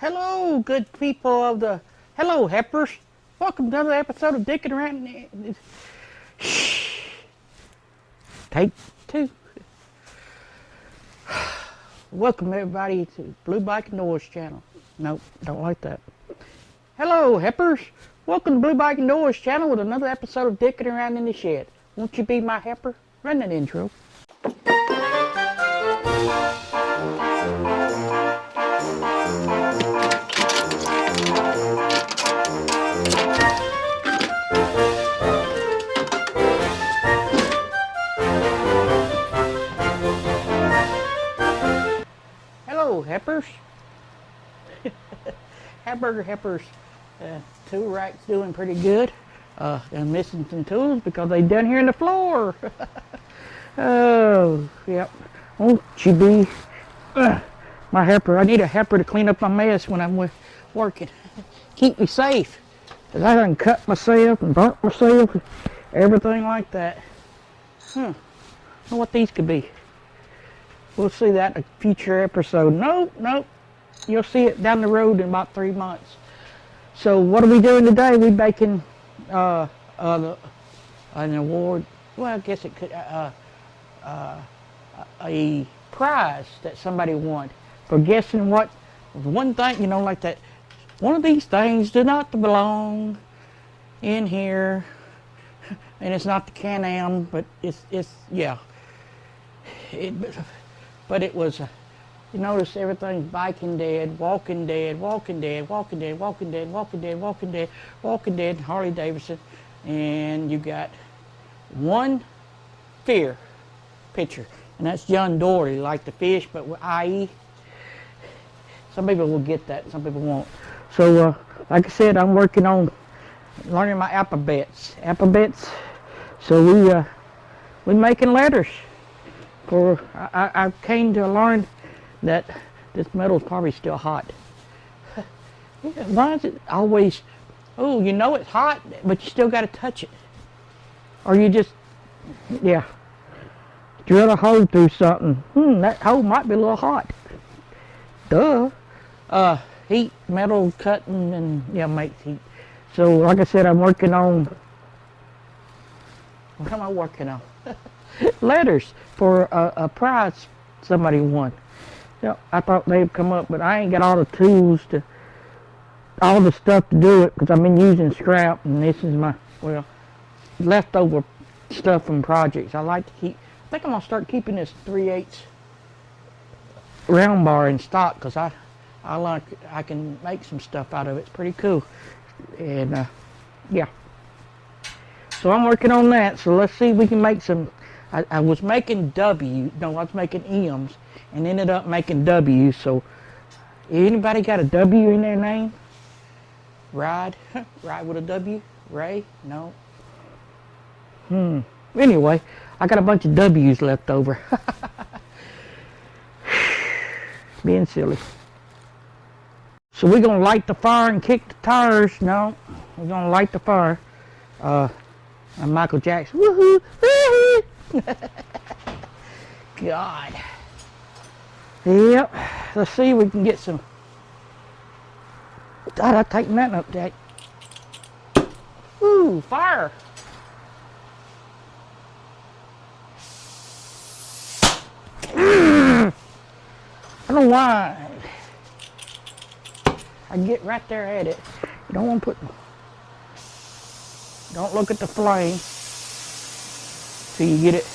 Hello, good people of the... Hello, heppers. Welcome to another episode of Dickin around... Take two. Welcome, everybody, to Blue Bike and Doors channel. Nope, don't like that. Hello, heppers. Welcome to Blue Bike and Doors channel with another episode of Dickin around in the shed. Won't you be my hepper? Run that intro. Hello, heppers. Hamburger heppers. Tool rack's doing pretty good. I'm missing some tools because they done here in the floor. Oh, yep. Won't you be my helper? I need a helper to clean up my mess when I'm working. Keep me safe. Cause I done cut myself and burnt myself, everything like that. I don't know what these could be. We'll see that in a future episode. Nope. You'll see it down the road in about 3 months. So what are we doing today? We're making an award. Well, I guess it could a prize that somebody won for guessing what one thing, you know, like that. One of these things do not belong in here, and it's not the Can-Am, but it's yeah. But it was. You notice everything's biking dead, walking dead, walking dead, walking dead, walking dead, walking dead, walking dead, walking dead, Harley Davidson, and you got one fear picture, and that's John Doherty, like the fish, but with IE. Some people will get that, some people won't. So, like I said, I'm working on learning my alphabets. So we're making letters. I came to learn that this metal's probably still hot. Why is it always, oh, you know it's hot, but you still got to touch it? Or you just, yeah, drill a hole through something. That hole might be a little hot. Duh. Heat, metal cutting, and yeah, makes heat. So, like I said, I'm working on, what am I working on? Letters for a prize somebody won. Yeah, I thought they'd come up, but I ain't got all the tools to, all the stuff to do it, because I've been using scrap, and this is my, well, leftover stuff from projects. I like to keep, I think I'm going to start keeping this 3/8 round bar in stock, because I can make some stuff out of it. It's pretty cool. And, yeah. So I'm working on that, so let's see if we can make some. I was making I was making M's and ended up making W's. So, anybody got a W in their name? Ride? Ride with a W? Ray? No? Anyway, I got a bunch of W's left over. Being silly. So we're going to light the fire and kick the tires. No, we're going to light the fire. And Michael Jackson. Woohoo! Woohoo! God. Yep. Let's see if we can get some. God, I tightened that up, Jack. Ooh, fire. I don't know why. I get right there at it. You don't want to put. Don't look at the flame till you get it.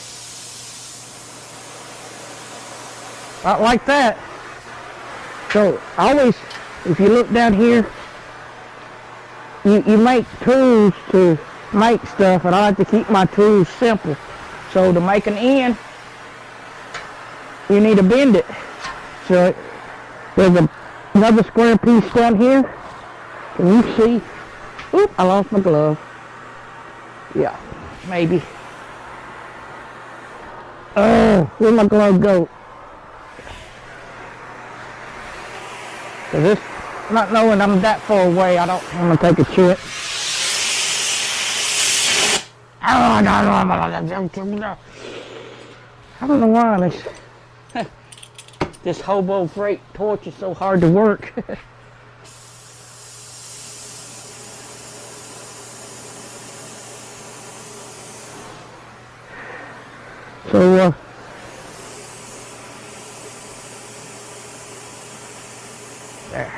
About like that. So always, if you look down here, you make tools to make stuff, and I like to keep my tools simple. So to make an end, you need to bend it. So there's another square piece down here. Can you see? Oop, I lost my glove. Yeah, maybe. Oh, where'd my glove go? Cause this, not knowing I'm that far away, I don't want to take a chance. I don't know why this hobo freight torch is so hard to work. So, there.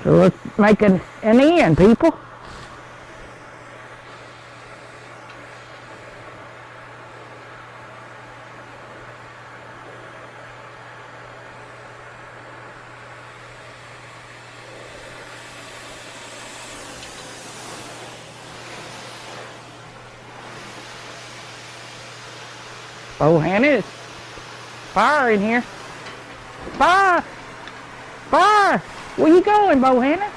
So let's make an end, people. Oh, Hannah, it's fire in here. Fire! Fire! Where you going, Bohanna?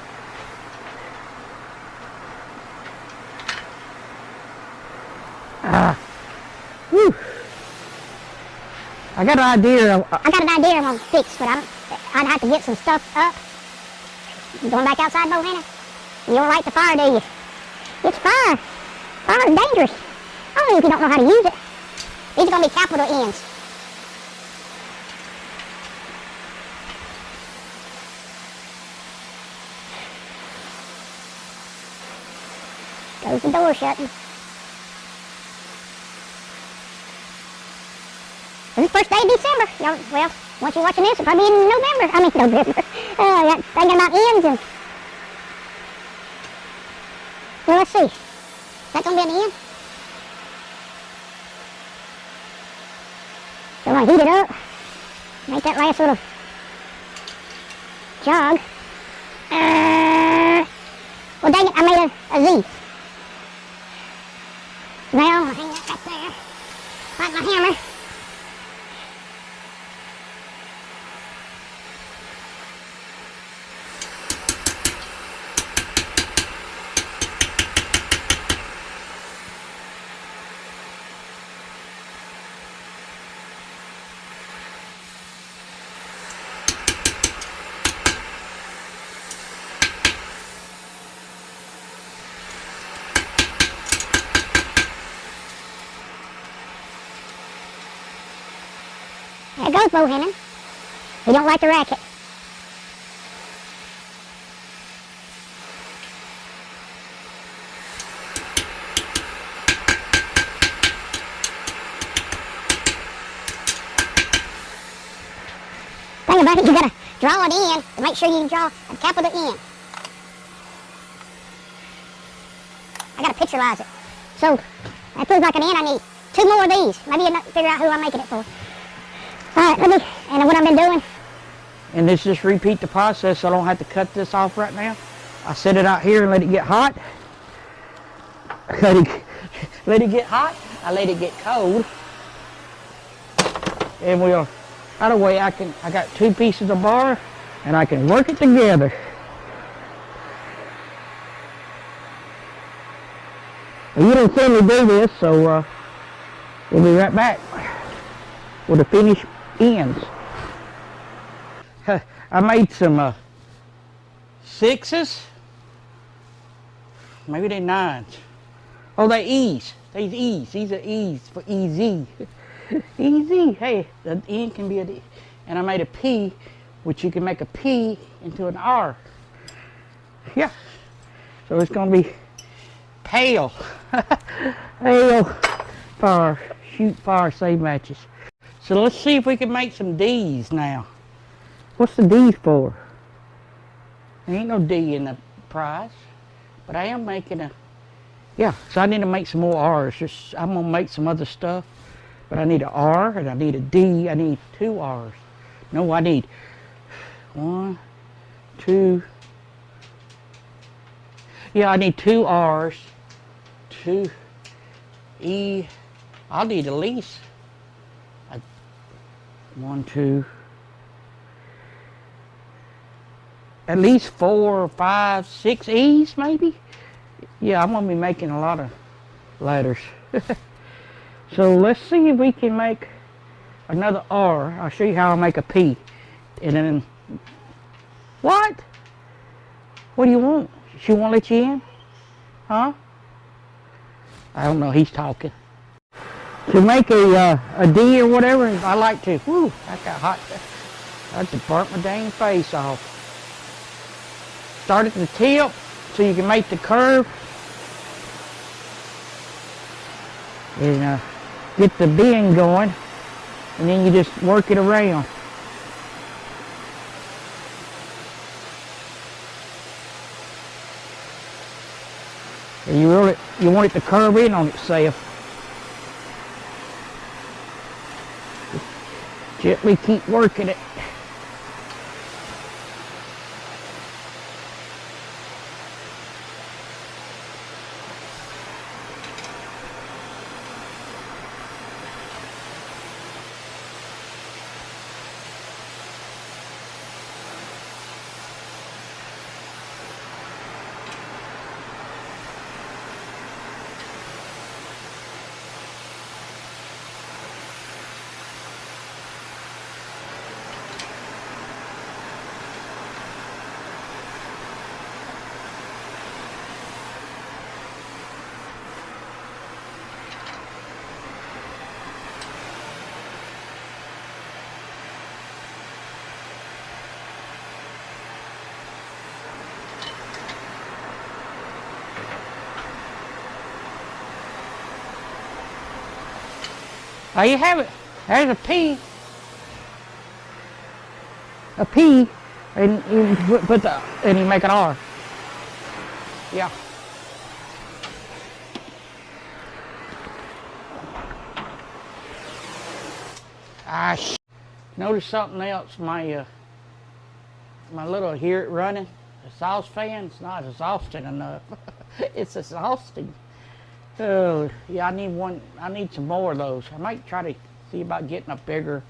Whew. I got an idea I'm gonna fix, but I'd have to get some stuff up. You going back outside, Bohanna? You don't like the fire, do you? It's fire. Fire is dangerous. Only if you don't know how to use it. These are gonna be capital N's. Close the door shutting. This is the first day of December. Well, once you're watching this, it'll probably be in November. I mean, November. Thinking about ends and... Well, let's see. Is that going to be an end? So I'm going to heat it up. Make that last little jog. Well, dang it, I made a Z. Now, I'm going to hang that right there. Like my hammer. There goes Bohannon. He don't like the racket. Think about it, you gotta draw it in to make sure you can draw a capital N. I gotta pictureize it. So, that looks like an N. I need 2 more of these. Maybe you'll figure out who I'm making it for. Alright, and what I've been doing. And let's just repeat the process so I don't have to cut this off right now. I set it out here and let it get hot. Let it get hot. I let it get cold. And we'll, either way, I got 2 pieces of bar and I can work it together. You didn't see me do this, so we'll be right back with the finished ends. I made some 6s. Maybe they're 9s. Oh, they're E's. They're E's. These are E's for easy. Easy. Hey, the N can be a D. And I made a P, which you can make a P into an R. Yeah. So it's going to be pale. Pale. Fire. Shoot fire, save matches. So let's see if we can make some D's now. What's the D's for? There ain't no D in the prize. But I am making a... Yeah, so I need to make some more R's. I'm going to make some other stuff. But I need an R and I need a D. I need 2 R's. No, I need 1, 2... Yeah, I need 2 R's. 2 E... I'll need at least 1, 2, at least 4, 5, 6 E's maybe. Yeah, I'm gonna be making a lot of letters. So let's see if we can make another R. I'll show you how I make a P. And then, what? What do you want? She won't let you in? Huh? I don't know, he's talking. To make a D or whatever, I like to, whoo, that got hot. I had to burn my dang face off. Start at the tip so you can make the curve. and get the bend going, and then you just work it around. And you want it to curve in on itself. Just gently keep working it. There you have it. There's a P. A P, and you put the, and you make an R. Yeah. Notice something else. My little, hear it running. The exhaust fan's not exhausting enough. It's exhausting. Oh, yeah, I need one. I need some more of those. I might try to see about getting a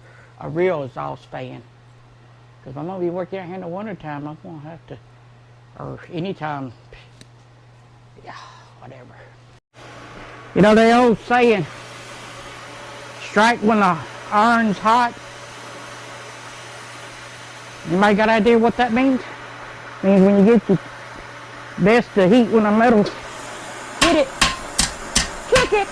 real exhaust fan. Because I'm going to be working out here in the wintertime. I'm going to have to, or anytime, yeah, whatever. You know, the old saying, strike when the iron's hot. Anybody got an idea what that means? It means when you get your best to heat when the metal, hit it. Kick it!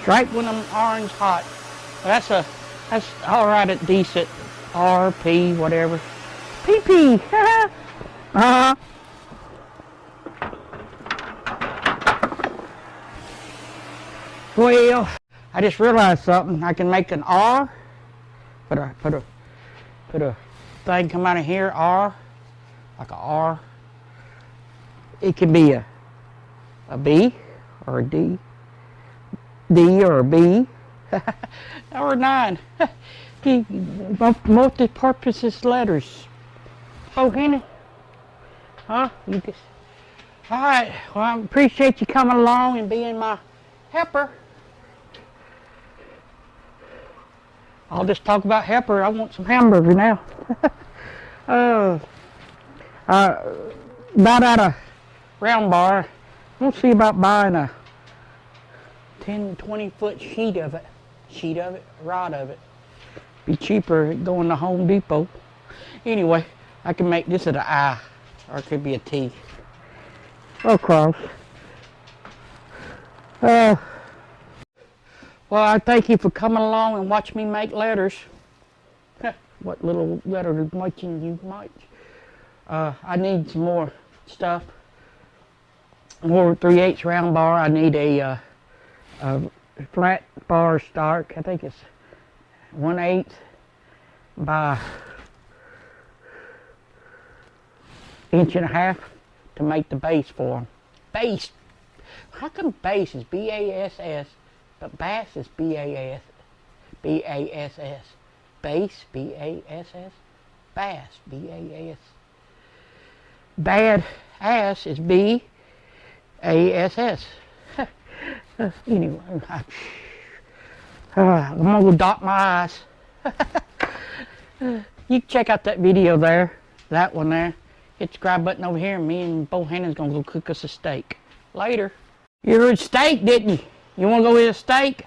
Strike when them iron's hot. That's alright at decent. RP, whatever. PP! Uh-huh. Well, I just realized something. I can make an R. Put a thing come out of here. R, like a R. It can be a B or a D. D or a B. Or a 9. Multi-purpose letters. Oh, Henny. Huh? You just. All right. Well, I appreciate you coming along and being my helper. I'll just talk about helper. I want some hamburger now. About out of round bar. We'll see about buying a 10-20 foot rod of it. Be cheaper going to Home Depot. Anyway, I can make this at an I, or it could be a T. Or cross. Well, I thank you for coming along and watching me make letters. What little letter is making you much? I need some more stuff. More 3/8 round bar. I need a flat bar stock. I think it's 1/8 by 1.5 inches to make the base for them. Base. How come base is B-A-S-S, but bass is B-A-S? B-A-S-S. Base, B-A-S-S. Bass, B-A-S. Bad ass is B-A-S-S. Anyway, I'm gonna go dot my eyes. You can check out that video there, that one there. Hit the subscribe button over here, and me and Bohannon's gonna go cook us a steak. Later. You heard steak, didn't you? You wanna go eat a steak?